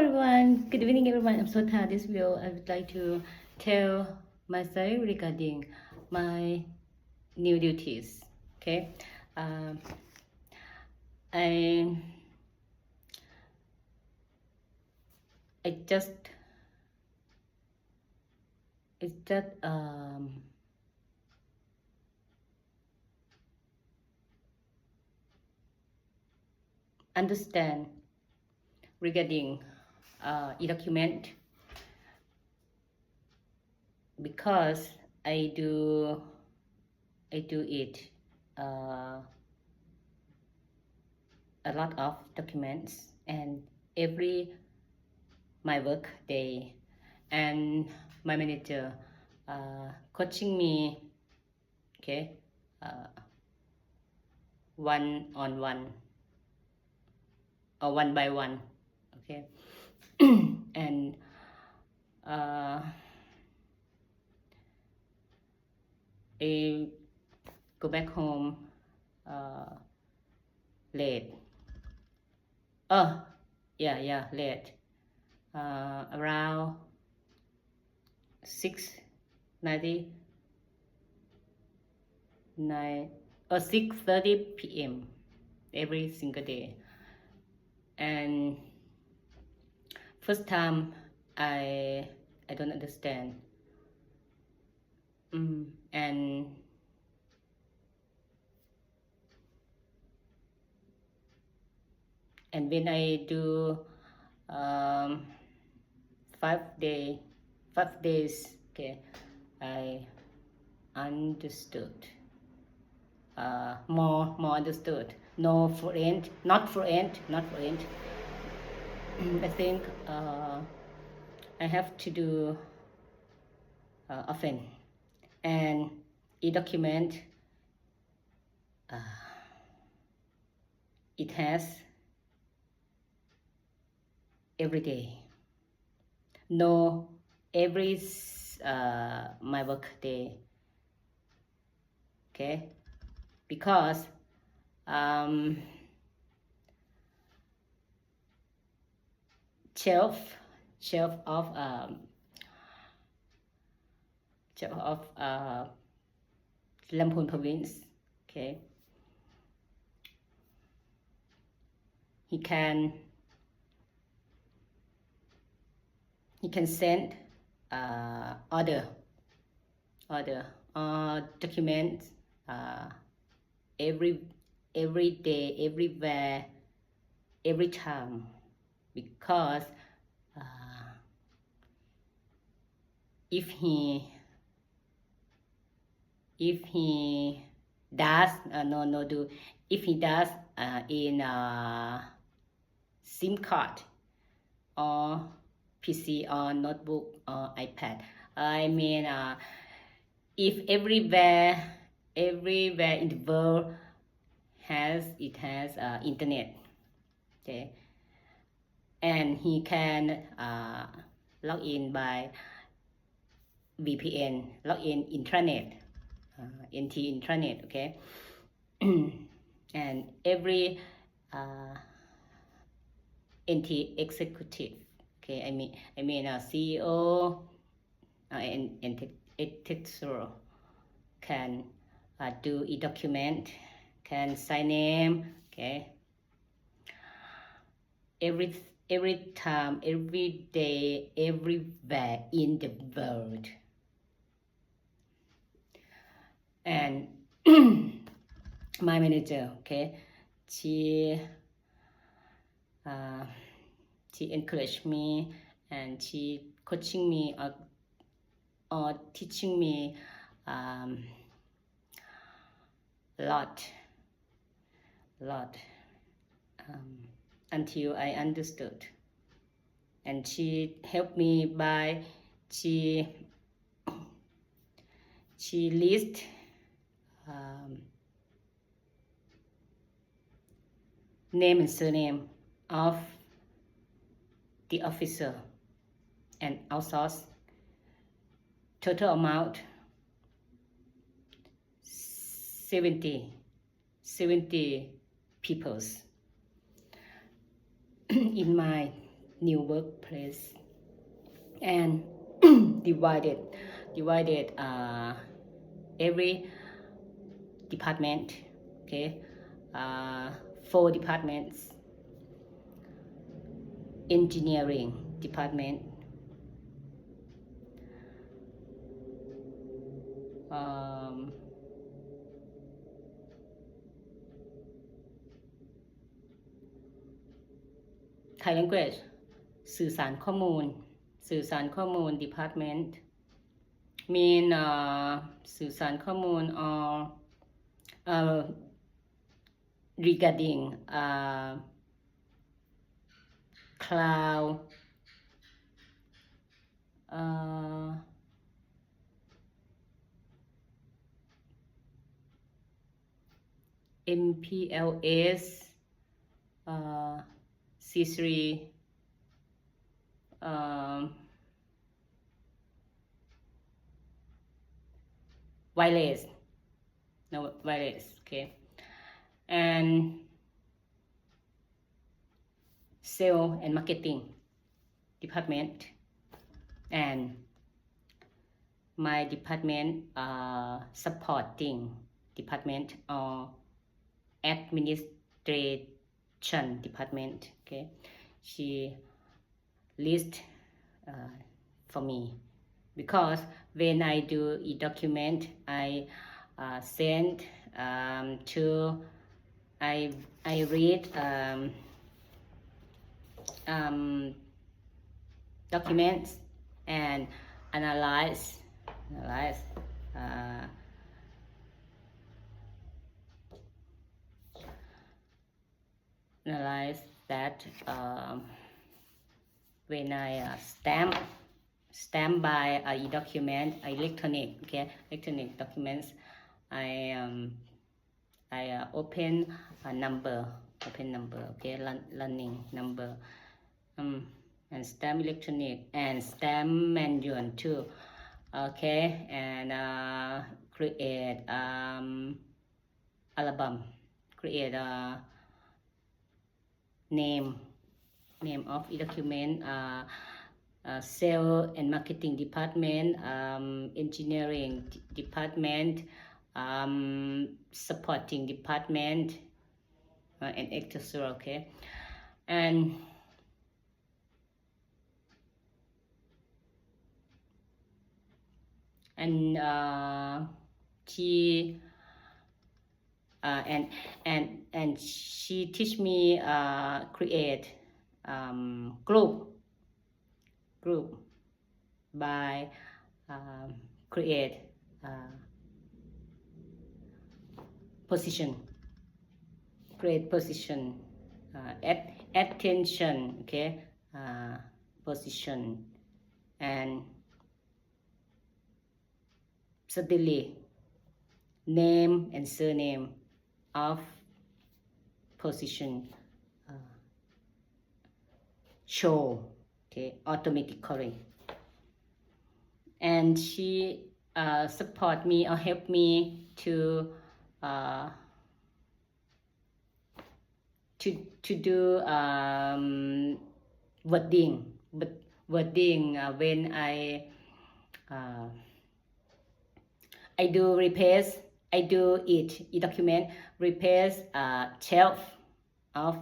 everyone, good evening everyone. I'm so tired. This video I would like to tell myself regarding my new duties. Okay, um, I I just understand regarding e-document because I do it a lot of documents and every my work day, and my manager coaching me, okay, one on one or one by one, okay. And I go back home late. Late. Around 6:90 or 6:30 p.m. every single day. And first time I don't understand. And when I do 5 days, okay, I understood more understood. Not fluent. I think I have to do often, and e-document it has every day. No, every my work day, okay, because shelf of Lampung province, okay, he can send order documents every day, everywhere, every time, because if he does if he does in SIM card or PC or notebook or iPad, I mean if everywhere in the world has internet, okay, and he can log in by VPN, log in intranet, NT intranet, okay. And every NT executive, okay, I mean CEO and etc. can do e-document, can sign name, okay, every time, every day, everywhere in the world. And my manager, okay, she encouraged me, and she coaching me or teaching me a lot until I understood. And she helped me by she list name and surname of the officer and outsource total amount 70 peoples in my new workplace, and divided every department, okay, 4 departments: engineering department, Thai language สื่อสารข้อมูล department mean สื่อสารข้อมูล or regarding cloud MPLS C3 wireless, okay, and sales and marketing department, and my department supporting department or administration department, okay. She list for me, because when I do e-document, I send to I read documents and analyze that when I stamp by e-document, electronic documents, I open a number, okay, running number, and stamp electronic and stamp manual too, okay, and create album, create a name of e-document, sales and marketing department, engineering department, supporting department, and etc. Okay, and she and she teach me create group by create position, attention, okay, position, and suddenly name and surname of position show, okay, automatically, and she support me or help me to do wording when I do replace, I do e-document replace shelf of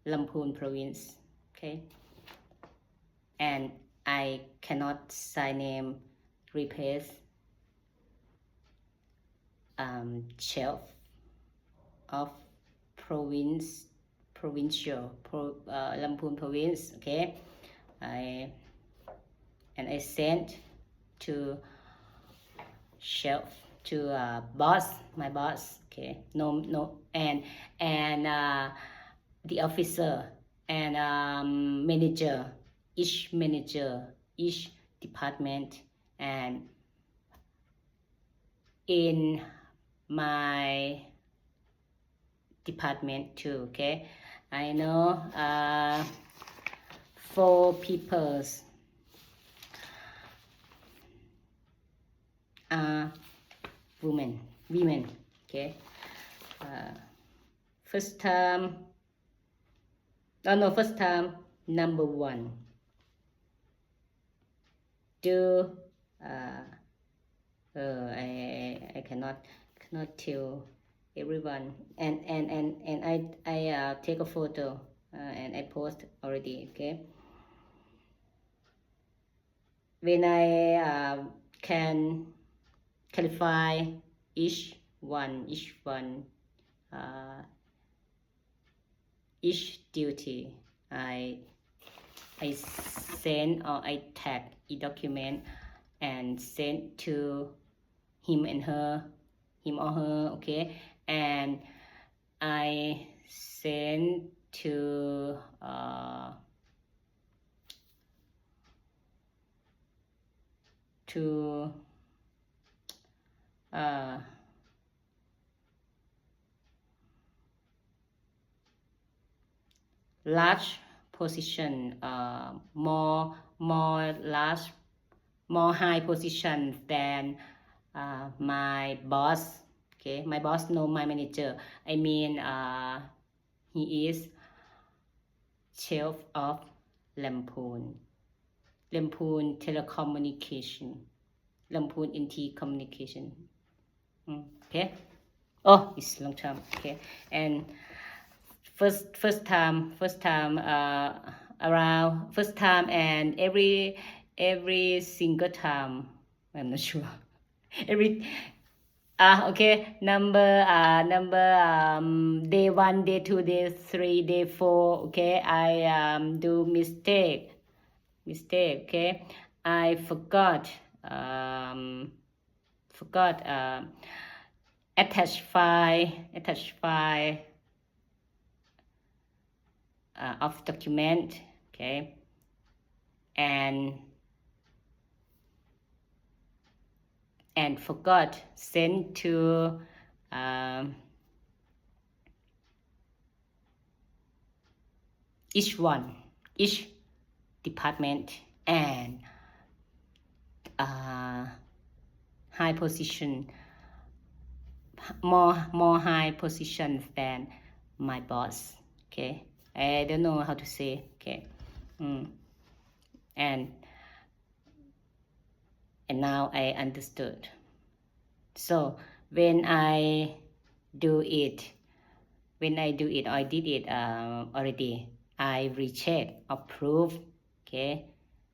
Lamphun province, okay, and I cannot sign name replace shelf of provincial Lamphun province, okay. I sent to shelf to my boss, okay, no, and the officer and manager, each department, and in my department too, okay. I know 4 peoples are women, okay. First time No, first time, number one. Do, I cannot tell everyone. And I take a photo and I post already, okay? When I can clarify each one, each duty, I send or I tag a document and send to him and her, him or her, okay? And I send to large position, more large, more high position than my boss. Okay, my boss know my manager. I mean, he is chief of Lampoon Telecommunication, Lampoon NT Communication. Okay. Oh, it's long term. Okay, and first time around first time and every single time, I'm not sure. Every okay, number day 1, day 2, day 3, day 4, okay, I do mistake, okay, I forgot attach file of document, okay, and forgot send to each department and high position, more high position than my boss, okay. I don't know how to say, okay. And now I understood. So when I do it, I did it already, I recheck, approve, okay,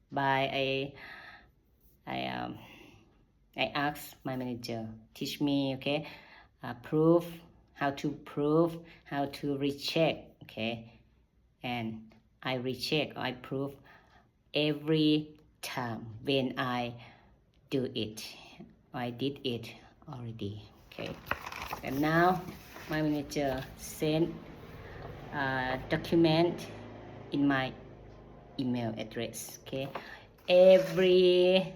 by I ask my manager, teach me, okay, proof, how to recheck, okay, and I recheck, I prove every time when I do it. I did it already, okay. And now my manager sent document in my email address, okay. Every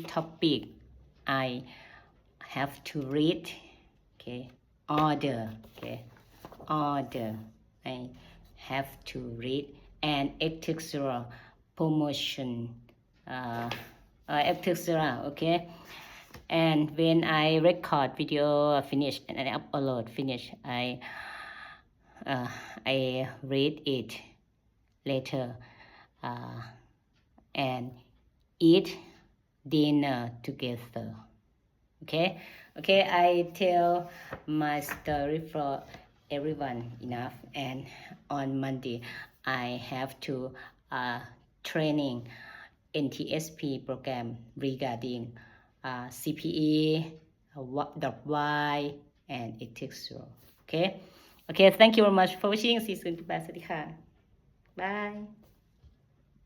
topic I have to read, okay. Order I have to read, and etc. promotion, etc. okay. And when I record video finish and I upload finish, I read it later and eat dinner together, okay. I tell my story for everyone enough, and on Monday I have to training NTSP program regarding CPE, .y and etc. okay. Thank you very much for watching. See you soon. Bye.